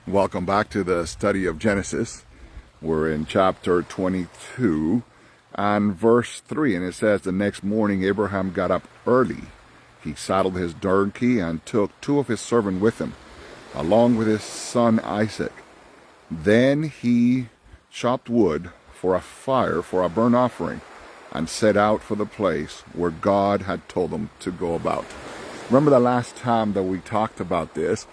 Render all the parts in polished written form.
Welcome back to the study of Genesis. We're in chapter 22 and verse 3, and it says, "The next morning Abraham got up early. He saddled his donkey and took two of his servants with him, along with his son Isaac. Then he chopped wood for a fire for a burnt offering and set out for the place where God had told him to go about." Remember the last time that we talked about this,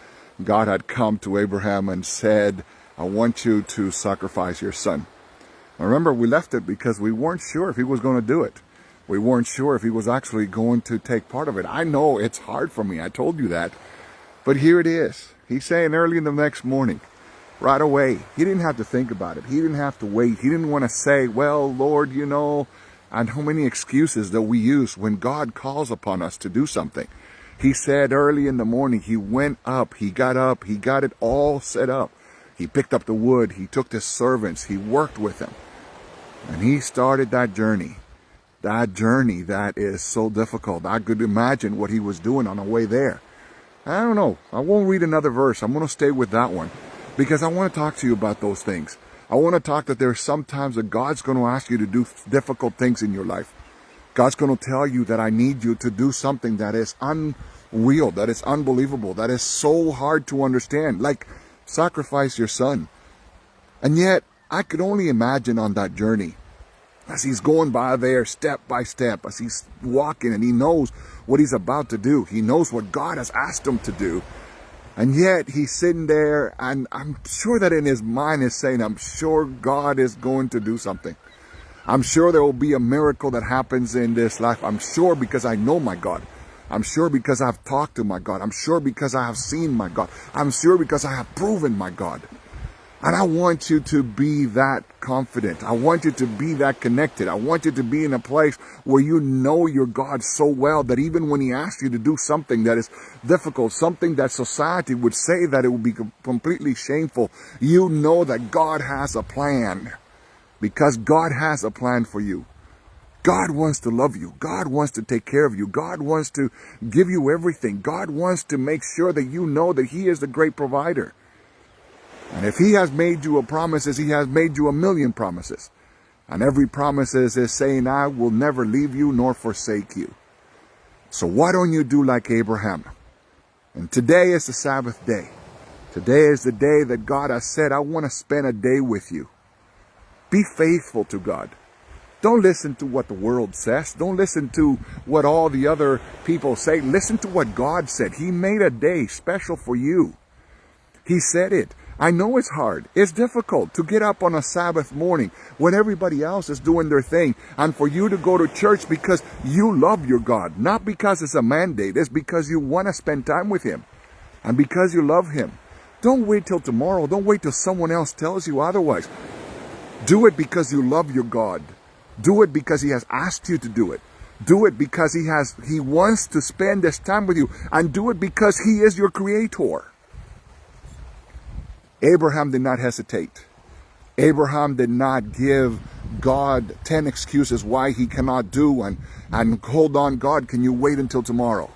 God had come to Abraham and said, "I want you to sacrifice your son." Now remember, we left it because we weren't sure if he was going to do it. We weren't sure if he was actually going to take part of it. I know it's hard for me. I told you that. But here it is. He's saying early in the next morning, right away. He didn't have to think about it. He didn't have to wait. He didn't want to say, "Well, Lord, and how many excuses that we use when God calls upon us to do something. He said early in the morning, he went up, he got it all set up. He picked up the wood, he took his servants, he worked with them. And he started that journey. That journey that is so difficult. I could imagine what he was doing on the way there. I don't know. I won't read another verse. I'm going to stay with that one because I want to talk to you about those things. I want to talk that there's sometimes that God's going to ask you to do difficult things in your life. God's going to tell you that I need you to do something that is unreal, that is unbelievable, that is so hard to understand, like sacrifice your son. And yet, I could only imagine on that journey, as he's going by there step by step, as he's walking and he knows what he's about to do. He knows what God has asked him to do. And yet, he's sitting there, and I'm sure that in his mind is saying, I'm sure God is going to do something. I'm sure there will be a miracle that happens in this life. I'm sure because I know my God. I'm sure because I've talked to my God. I'm sure because I have seen my God. I'm sure because I have proven my God. And I want you to be that confident. I want you to be that connected. I want you to be in a place where you know your God so well that even when he asks you to do something that is difficult, something that society would say that it would be completely shameful, you know that God has a plan. Because God has a plan for you. God wants to love you. God wants to take care of you. God wants to give you everything. God wants to make sure that you know that he is the great provider. And if he has made you a promise, he has made you a million promises. And every promise is saying, I will never leave you nor forsake you. So why don't you do like Abraham? And today is the Sabbath day. Today is the day that God has said, I want to spend a day with you. Be faithful to God. Don't listen to what the world says. Don't listen to what all the other people say. Listen to what God said. He made a day special for you. He said it. I know it's hard. It's difficult to get up on a Sabbath morning when everybody else is doing their thing and for you to go to church because you love your God. Not because it's a mandate. It's because you want to spend time with him and because you love him. Don't wait till tomorrow. Don't wait till someone else tells you otherwise. Do it because you love your God. Do it because he has asked you to do it. Do it because he wants to spend this time with you. And do it because he is your creator. Abraham did not hesitate. Abraham did not give God 10 excuses why he cannot do and hold on, God, can you wait until tomorrow?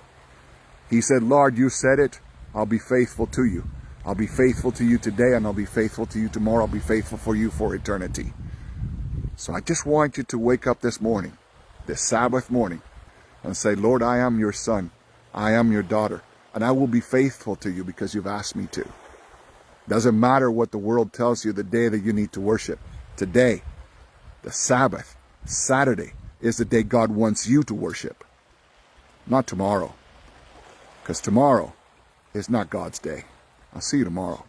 He said, Lord, you said it. I'll be faithful to you. I'll be faithful to you today and I'll be faithful to you tomorrow. I'll be faithful for you for eternity. So I just want you to wake up this morning, this Sabbath morning, and say, Lord, I am your son. I am your daughter. And I will be faithful to you because you've asked me to. Doesn't matter what the world tells you the day that you need to worship. Today, the Sabbath, Saturday, is the day God wants you to worship. Not tomorrow. Because tomorrow is not God's day. I'll see you tomorrow.